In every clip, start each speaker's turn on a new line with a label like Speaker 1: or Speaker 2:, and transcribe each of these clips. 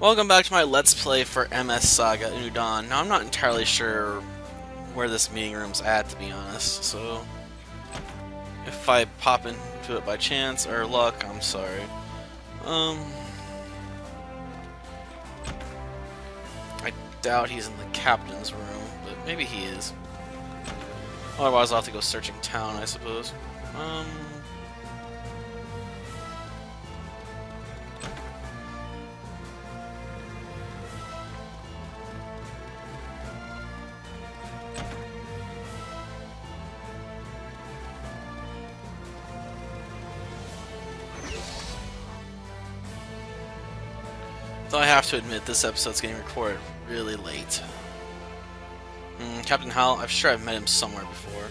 Speaker 1: Welcome back to my Let's Play for MS Saga New Dawn. Now, I'm not entirely sure where this meeting room's at, to be honest, so if I pop into it by chance or luck, I'm sorry. I doubt he's in the captain's room, but maybe he is. Otherwise, I'll have to go searching town, I suppose. Though I have to admit, this episode's getting recorded really late. Captain Hal, I'm sure I've met him somewhere before.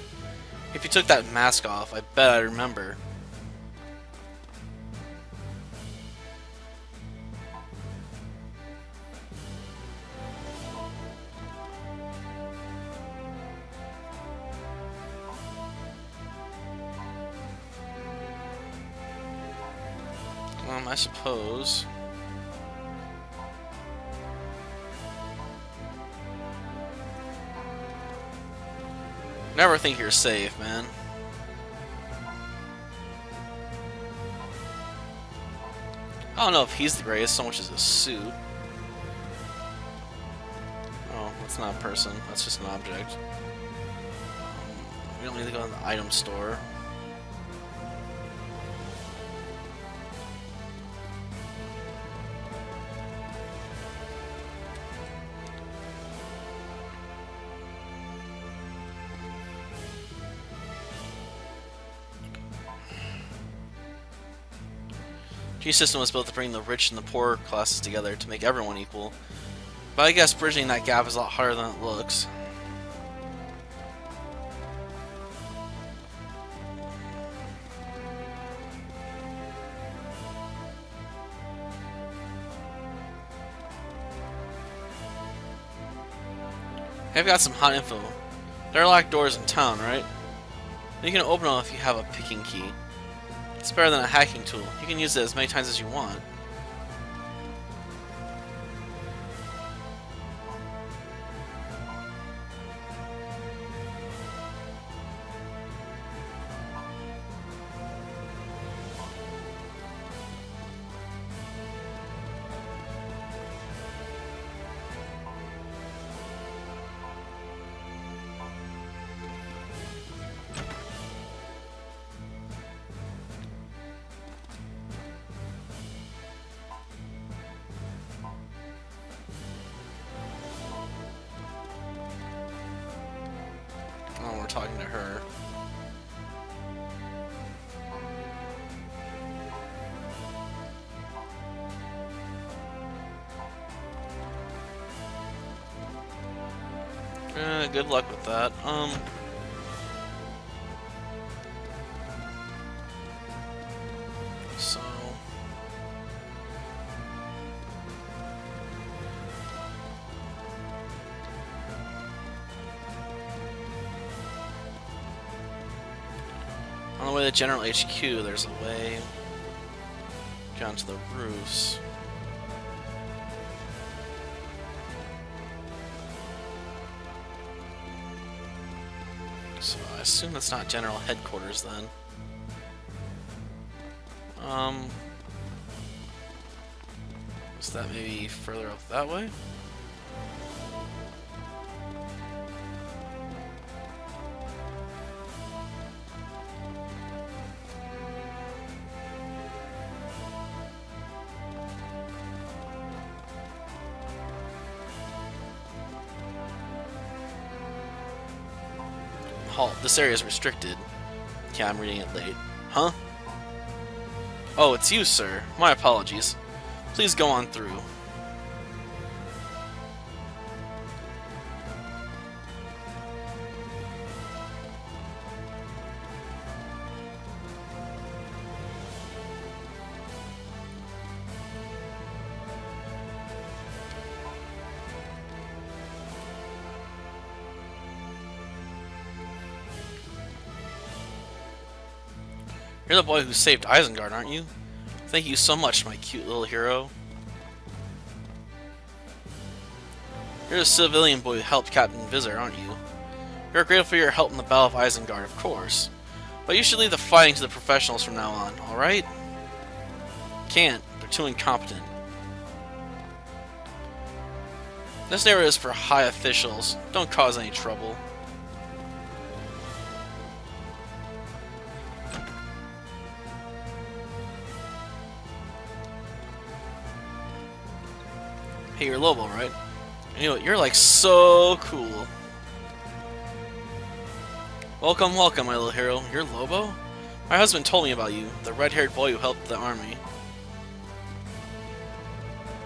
Speaker 1: If he took that mask off, I bet I remember. I suppose. Never think you're safe, man. I don't know if he's the greatest so much as a suit. Oh, that's not a person. That's just an object. We don't need to go to the item store. G system was built to bring the rich and the poor classes together to make everyone equal. But I guess bridging that gap is a lot harder than it looks. I've got some hot info. There are locked doors in town, right? You can open them if you have a picking key. It's better than a hacking tool. You can use it as many times as you want. Oh, we're talking to her. Good luck with that. So... on the way to General HQ, there's a way down to the roofs. So I assume that's not General Headquarters then. Is that maybe further up that way? Halt. This area is restricted. Yeah, I'm reading it late. Huh? Oh, it's you, sir. My apologies. Please go on through. You're the boy who saved Isengard, aren't you? Thank you so much, my cute little hero. You're a civilian boy who helped Captain Vizir, aren't you? You're grateful for your help in the Battle of Isengard, of course. But you should leave the fighting to the professionals from now on, alright? Can't. They're too incompetent. This neighborhood is for high officials. Don't cause any trouble. Hey, you're Lobo, right? You know what? You're like so cool. Welcome, welcome, my little hero. You're Lobo? My husband told me about you, the red-haired boy who helped the army.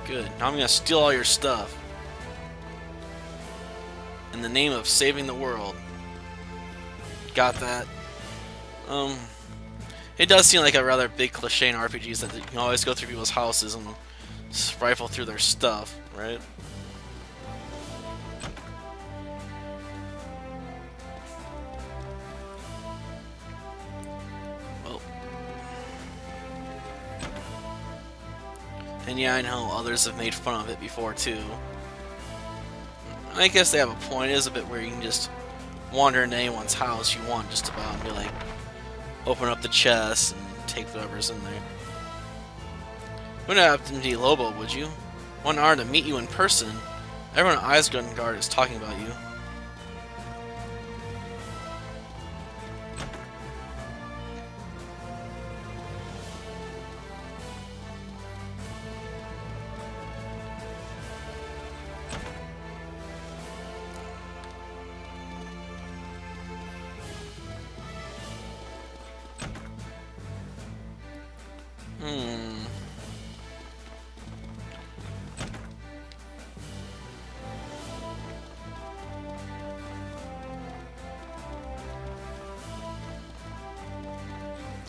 Speaker 1: Good. Now I'm gonna steal all your stuff. In the name of saving the world. Got that? It does seem like a rather big cliche in RPGs that you can always go through people's houses and rifle through their stuff, right? Well. And yeah, I know others have made fun of it before too. I guess they have a point. It is a bit where you can just wander into anyone's house you want just about and be like, open up the chest and take whatever's in there. You wouldn't have to be Lobo, would you? One hour to meet you in person. Everyone at Isengard is talking about you.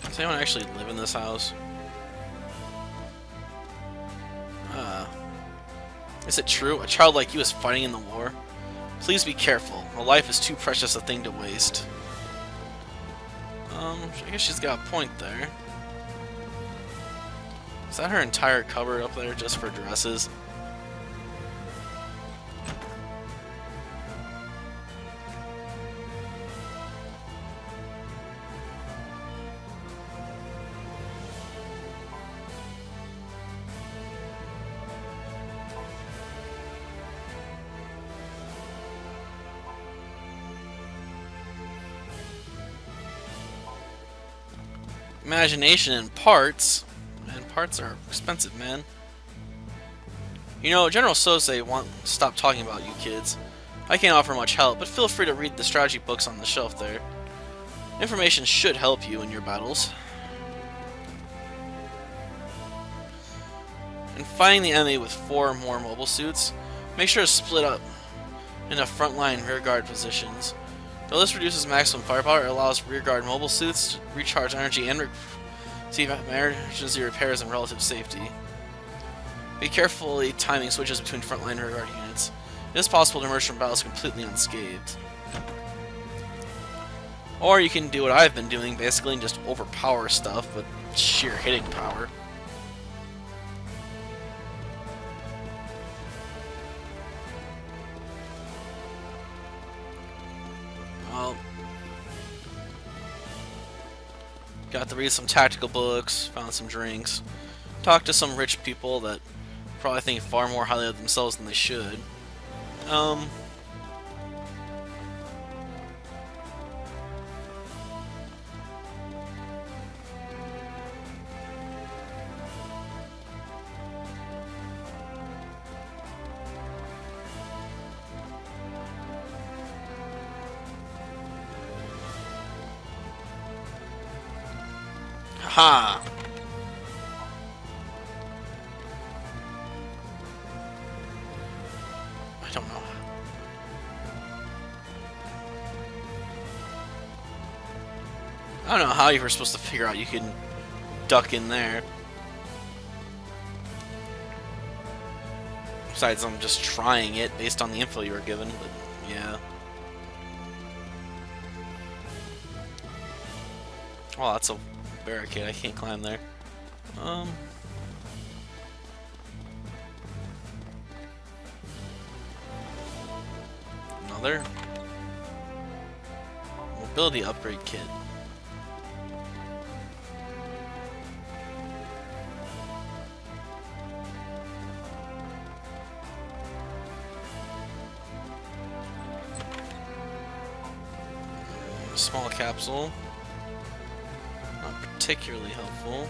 Speaker 1: Does anyone actually live in this house? Is it true? A child like you is fighting in the war? Please be careful. A life is too precious a thing to waste. I guess she's got a point there. Is that her entire cupboard up there just for dresses? Imagination and parts. Man, parts are expensive, man. You know, General Sose won't stop talking about you kids. I can't offer much help, but feel free to read the strategy books on the shelf there. Information should help you in your battles. And fighting the enemy with 4 or more mobile suits, make sure to split up into front-line and rear-guard positions. Though this reduces maximum firepower, it allows rear-guard mobile suits to recharge energy and receive emergency repairs and relative safety. Be carefully timing switches between frontline and rear-guard units. It is possible to emerge from battles completely unscathed. Or you can do what I've been doing, basically, and just overpower stuff with sheer hitting power. Well, got to read some tactical books, found some drinks, talked to some rich people that probably think far more highly of themselves than they should. Ha! I don't know. I don't know how you were supposed to figure out you can duck in there. Besides, I'm just trying it based on the info you were given, but yeah. Oh, that's a barricade. I can't climb there. Another mobility upgrade kit. Small capsule. Not particularly helpful.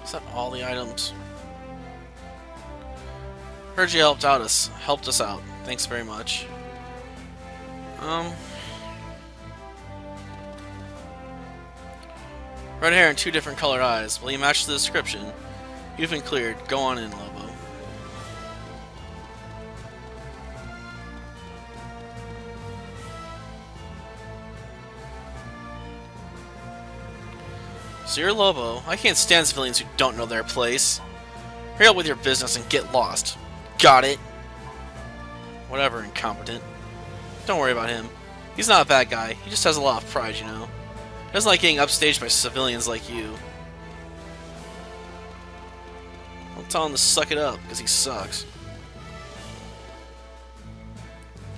Speaker 1: Is that all the items? Heard you helped us out. Thanks very much. Red hair and 2 different colored eyes. Well, you match the description. You've been cleared. Go on in, Lobo. So you're Lobo. I can't stand civilians who don't know their place. Hurry up with your business and get lost. Got it? Whatever, incompetent. Don't worry about him. He's not a bad guy. He just has a lot of pride, you know. He doesn't like getting upstaged by civilians like you. Don't tell him to suck it up, because he sucks.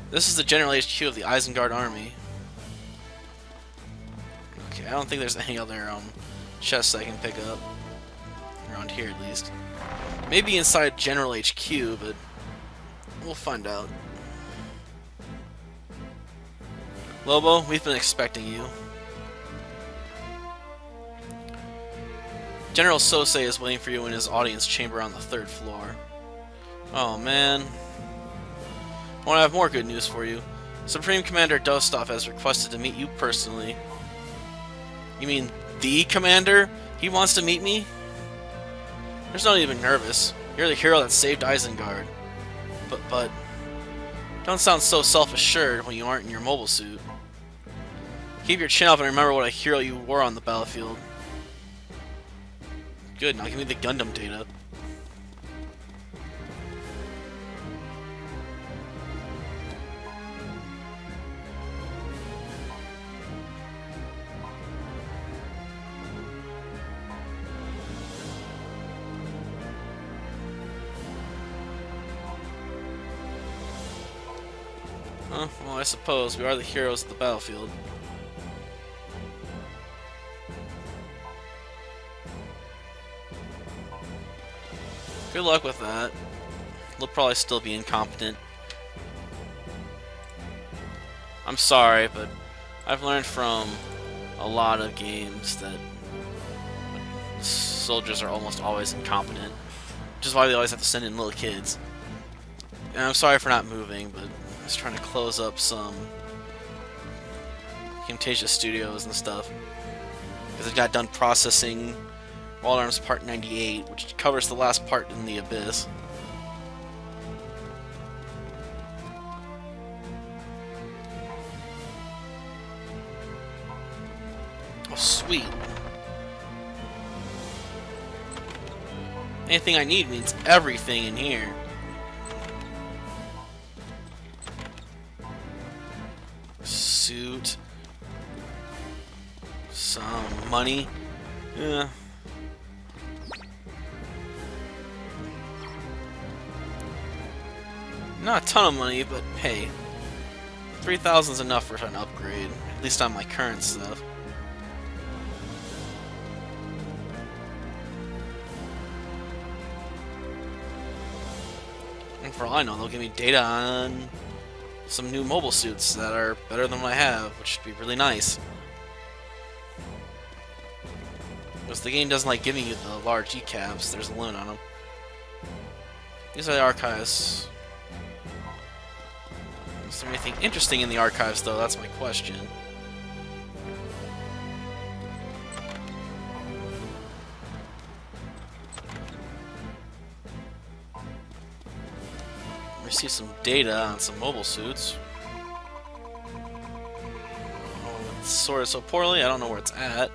Speaker 1: This is the General HQ of the Isengard Army. Okay, I don't think there's any other chests I can pick up. Around here, at least. Maybe inside General HQ, but we'll find out. Lobo, we've been expecting you. General Sosei is waiting for you in his audience chamber on the 3rd floor. Oh man. I want to have more good news for you. Supreme Commander Dostov has requested to meet you personally. You mean the Commander? He wants to meet me? There's no need to be nervous. You're the hero that saved Isengard. But... don't sound so self-assured when you aren't in your mobile suit. Keep your chin up and remember what a hero you were on the battlefield. Good, now give me the Gundam data. Well, I suppose we are the heroes of the battlefield. Good luck with that. They'll probably still be incompetent. I'm sorry, but I've learned from a lot of games that soldiers are almost always incompetent, which is why they always have to send in little kids. And I'm sorry for not moving, but I was trying to close up some Camtasia Studios and stuff because I got done processing Wild Arms Part 98, which covers the last part in the Abyss. Oh, sweet. Anything I need means everything in here. Suit. Some money. Yeah. Not a ton of money, but hey, 3,000 is enough for an upgrade, at least on my current stuff. And for all I know, they'll give me data on some new mobile suits that are better than what I have, which would be really nice. Because the game doesn't like giving you the large E-caps, there's a limit on them. These are the archives. Is there anything interesting in the archives, though? That's my question. Receive some data on some mobile suits. Oh, it's sorted so poorly, I don't know where it's at.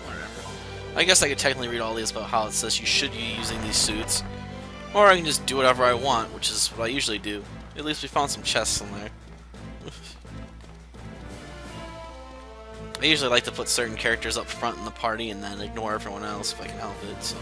Speaker 1: Whatever. I guess I could technically read all these about how it says you should be using these suits. Or I can just do whatever I want, which is what I usually do. At least we found some chests in there. I usually like to put certain characters up front in the party and then ignore everyone else if I can help it, so...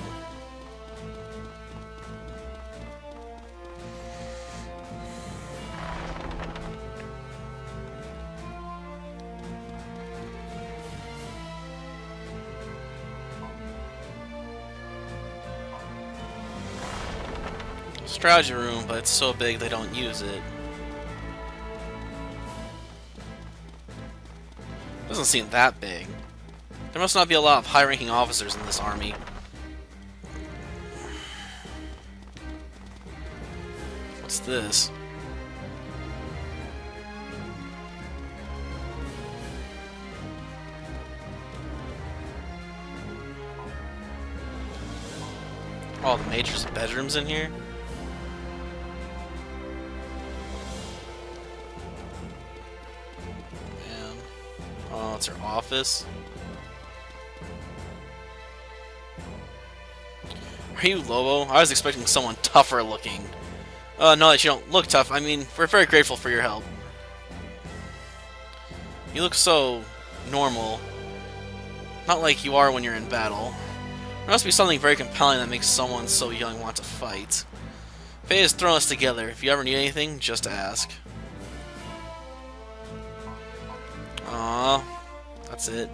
Speaker 1: Strategy room, but it's so big they don't use it. Doesn't seem that big. There must not be a lot of high-ranking officers in this army. What's this? Oh, the Major's bedroom's in here? Oh, it's her office. Are you Lobo? I was expecting someone tougher looking. No, that you don't look tough. I mean, we're very grateful for your help. You look so normal. Not like you are when you're in battle. There must be something very compelling that makes someone so young want to fight. Fate has thrown us together. If you ever need anything, just ask. Aww, that's it.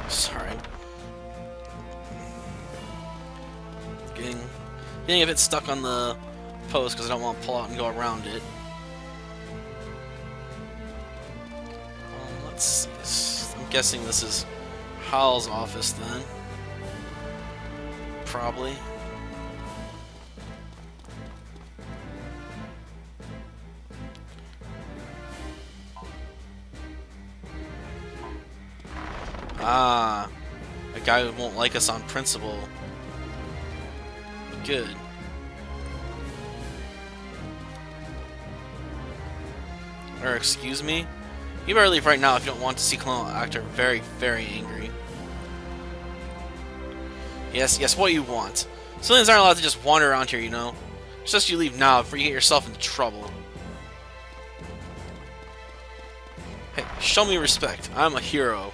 Speaker 1: Sorry. Getting a bit stuck on the post because I don't want to pull out and go around it. Let's see. I'm guessing this is Hal's office then. Probably. Ah, a guy who won't like us on principle. Good. Or excuse me? You better leave right now if you don't want to see Colonel Actor very, very angry. Yes, yes, what you want. Civilians aren't allowed to just wander around here, you know. It's just you leave now before you get yourself into trouble. Hey, show me respect. I'm a hero.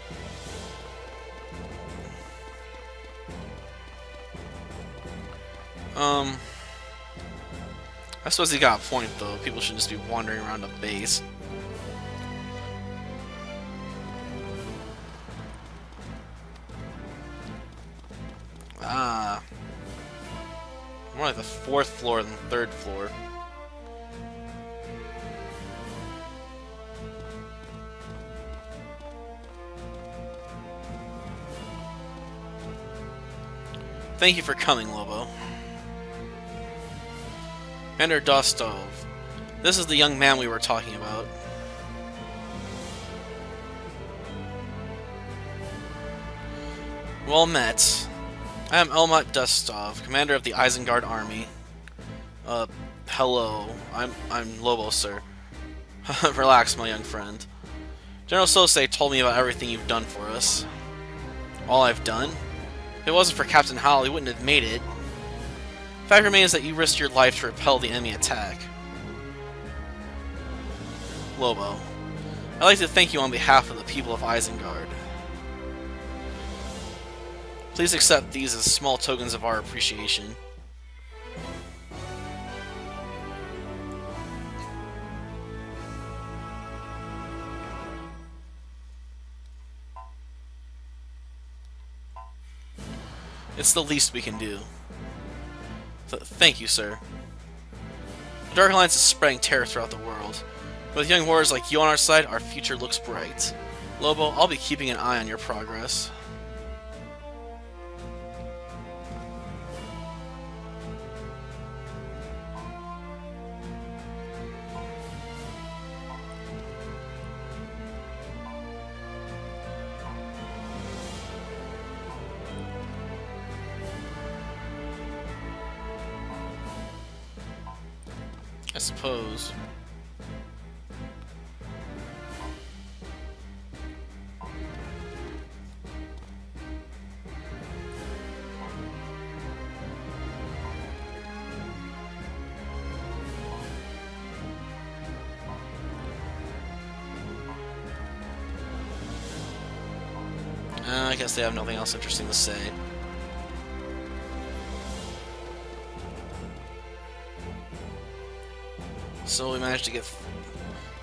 Speaker 1: I suppose he got a point, though. People shouldn't just be wandering around a base. Ah. More like the 4th floor than the 3rd floor. Thank you for coming, Lobo. Commander Dostov. This is the young man we were talking about. Well met. I am Elmat Dostov, commander of the Isengard army. Hello. I'm Lobo, sir. Relax, my young friend. General Sosei told me about everything you've done for us. All I've done? If it wasn't for Captain Howell, he wouldn't have made it. Fact remains that you risked your life to repel the enemy attack. Lobo, I'd like to thank you on behalf of the people of Isengard. Please accept these as small tokens of our appreciation. It's the least we can do. Thank you, sir. The Dark Alliance is spreading terror throughout the world. With young warriors like you on our side, our future looks bright. Lobo, I'll be keeping an eye on your progress. I suppose. I guess they have nothing else interesting to say. So we managed to get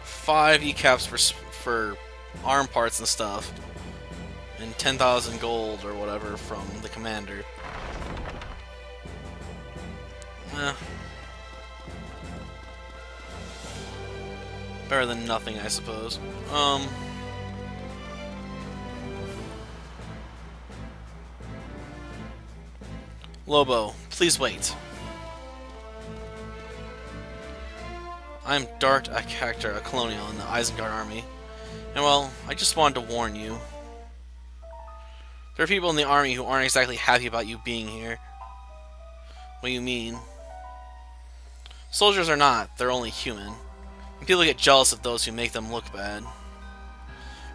Speaker 1: 5 ECAPs for arm parts and stuff, and 10,000 gold or whatever from the commander. Better than nothing, I suppose. Lobo, please wait. I'm Dart Acactor, a colonial in the Isengard army. And well, I just wanted to warn you. There are people in the army who aren't exactly happy about you being here. What do you mean? Soldiers are not, they're only human. And people get jealous of those who make them look bad.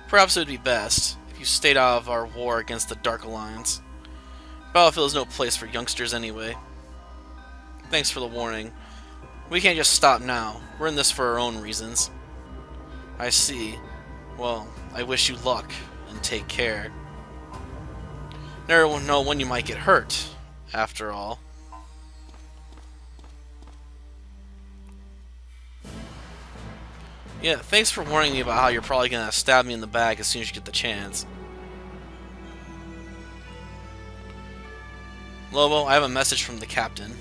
Speaker 1: Perhaps it would be best if you stayed out of our war against the Dark Alliance. Battlefield is no place for youngsters anyway. Thanks for the warning. We can't just stop now. We're in this for our own reasons. I see. Well, I wish you luck, and take care. Never know when you might get hurt, after all. Yeah, thanks for warning me about how you're probably gonna stab me in the back as soon as you get the chance. Lobo, I have a message from the captain.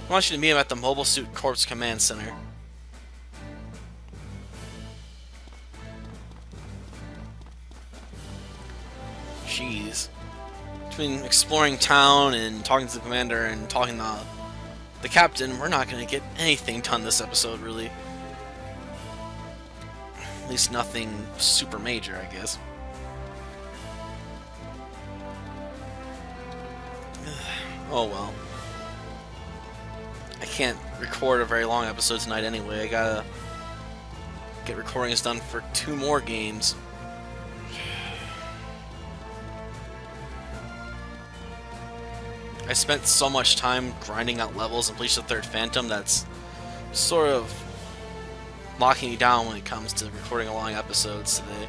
Speaker 1: I want you to meet him at the Mobile Suit Corps Command Center. Jeez. Between exploring town and talking to the commander and talking to the captain, we're not going to get anything done this episode, really. At least nothing super major, I guess. Oh well. I can't record a very long episode tonight anyway. I gotta get recordings done for 2 more games. I spent so much time grinding out levels in Bleach the Third Phantom that's sort of locking me down when it comes to recording long episodes today.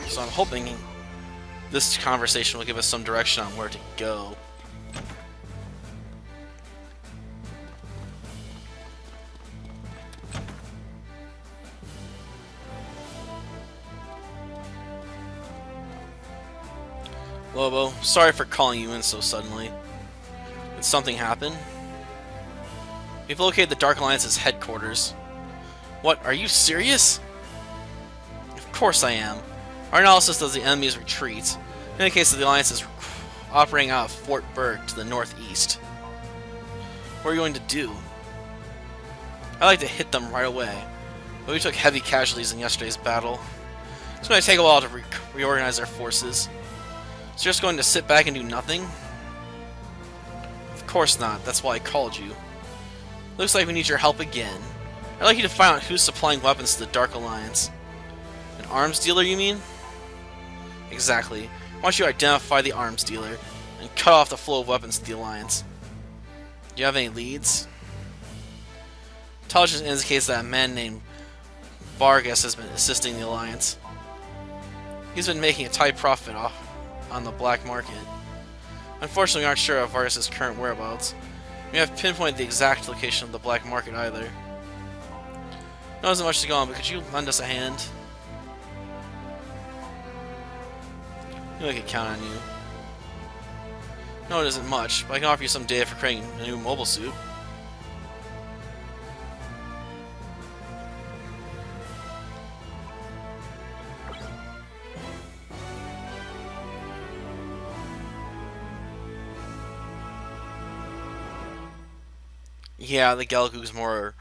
Speaker 1: So I'm hoping this conversation will give us some direction on where to go. Lobo, sorry for calling you in so suddenly. Did something happen? We've located the Dark Alliance's headquarters. What, are you serious? Of course I am. Our analysis does the enemy's retreat. In the case of the Alliance is operating out of Fort Berg to the northeast. What are you going to do? I'd like to hit them right away, but we took heavy casualties in yesterday's battle. It's going to take a while to reorganize our forces. So you're just going to sit back and do nothing? Of course not, that's why I called you. Looks like we need your help again. I'd like you to find out who's supplying weapons to the Dark Alliance. An arms dealer, you mean? Exactly. I want you to identify the arms dealer and cut off the flow of weapons to the Alliance. Do you have any leads? Intelligence indicates that a man named Vargas has been assisting the Alliance. He's been making a tight profit off on the black market. Unfortunately, we aren't sure of Vargas' current whereabouts. We haven't pinpointed the exact location of the black market either. There isn't much to go on, but could you lend us a hand? I know I can count on you. No, it isn't much, but I can offer you some data for creating a new mobile suit. Yeah, the Galgoo's more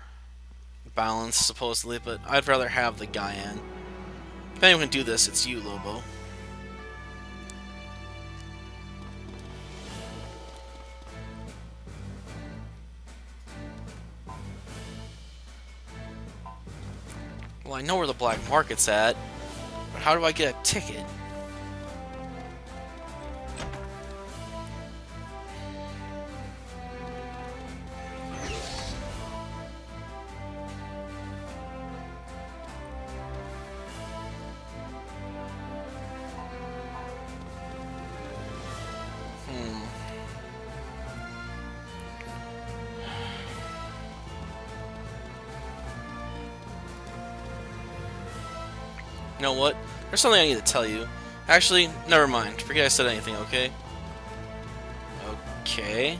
Speaker 1: balanced, supposedly, but I'd rather have the Gaian. If anyone can do this, it's you, Lobo. Well, I know where the black market's at, but how do I get a ticket? You know what? There's something I need to tell you. Actually, never mind. Forget I said anything, okay? Okay.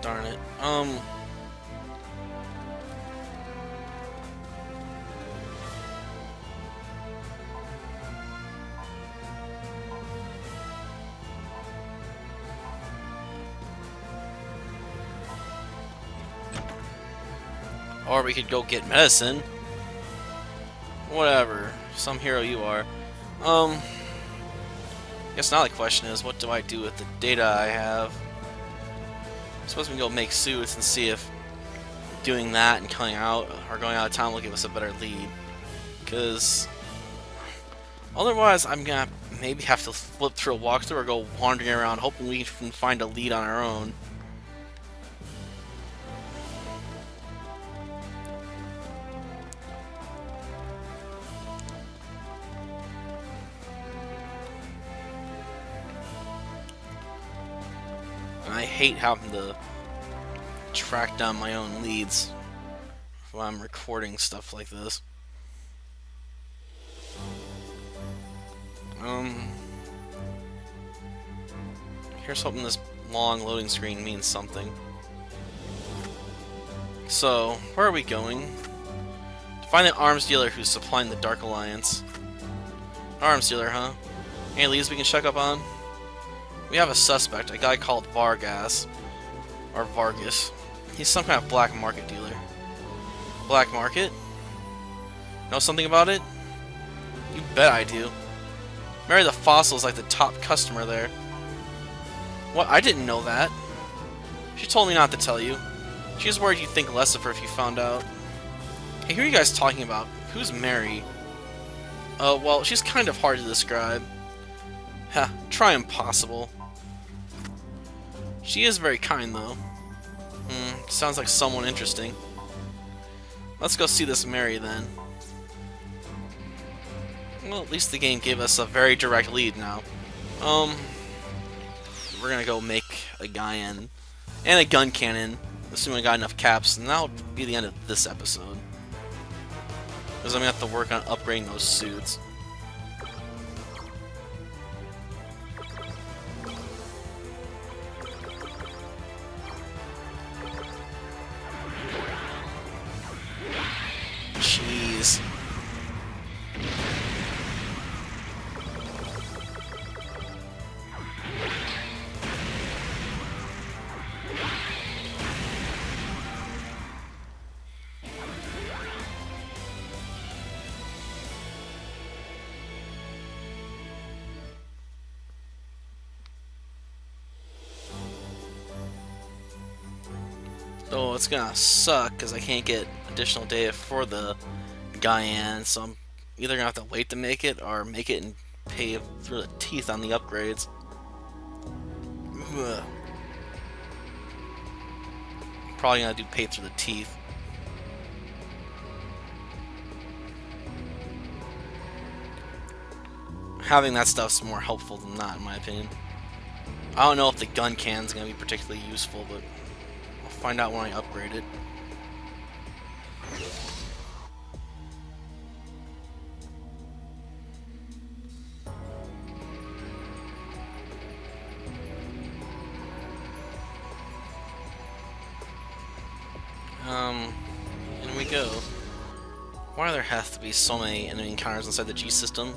Speaker 1: Darn it. Or we could go get medicine. Whatever. Some hero you are. Guess now the question is, what do I do with the data I have? I suppose we can go make suits and see if doing that and coming out or going out of town will give us a better lead. Because otherwise, I'm gonna maybe have to flip through a walkthrough or go wandering around hoping we can find a lead on our own. And I hate having to track down my own leads while I'm recording stuff like this. Here's hoping this long loading screen means something. So, where are we going? To find the arms dealer who's supplying the Dark Alliance. Arms dealer, huh? Any leads we can check up on? We have a suspect, a guy called Vargas. Or Vargas. He's some kind of black market dealer. Black market? Know something about it? You bet I do. Mary the Fossil's like the top customer there. What? I didn't know that. She told me not to tell you. She was worried you'd think less of her if you found out. Hey, who are you guys talking about? Who's Mary? Well, she's kind of hard to describe. Heh, try impossible. She is very kind, though. Sounds like someone interesting. Let's go see this Mary, then. Well, at least the game gave us a very direct lead now. We're gonna go make a Gaian and a gun cannon, assuming I got enough caps, and that'll be the end of this episode. Because I'm gonna have to work on upgrading those suits. these. Though it's gonna suck because I can't get additional data for the Guyane, so I'm either gonna have to wait to make it or make it and pay through the teeth on the upgrades. Ugh. Probably gonna do pay through the teeth. Having that stuff's more helpful than not, in my opinion. I don't know if the gun can's gonna be particularly useful, but I'll find out when I upgrade it. In we go. Why do there have to be so many enemy encounters inside the G system?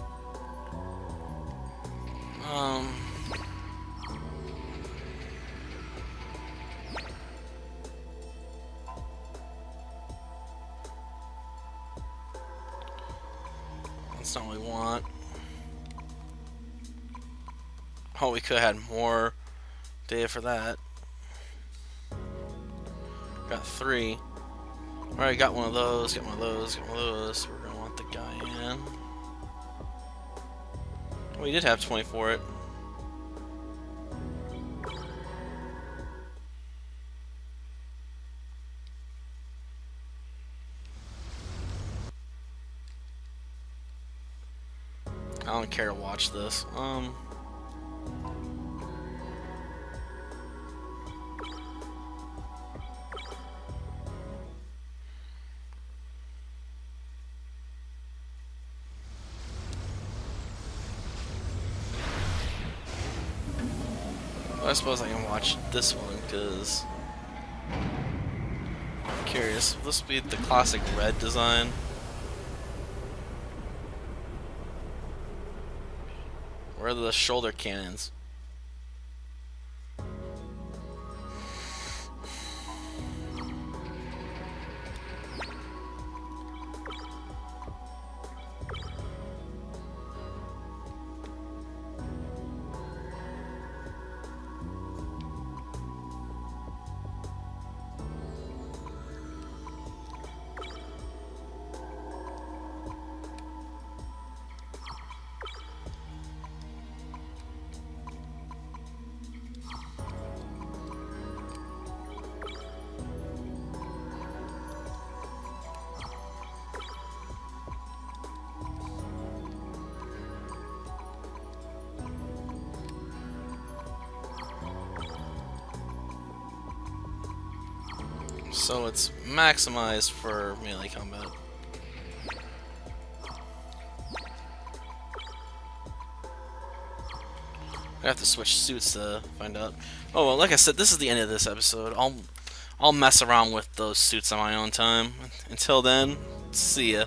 Speaker 1: That's not what we want. Oh, we could have had more data for that. Got 3. Alright, got one of those, got one of those, got one of those. We're gonna want the guy in. We did have 20 for it. I don't care to watch this. I suppose I can watch this one because I'm curious. Will this be the classic red design? Where are the shoulder cannons? So it's maximized for melee combat. I have to switch suits to find out. Oh well, like I said, this is the end of this episode. I'll mess around with those suits on my own time. Until then, see ya.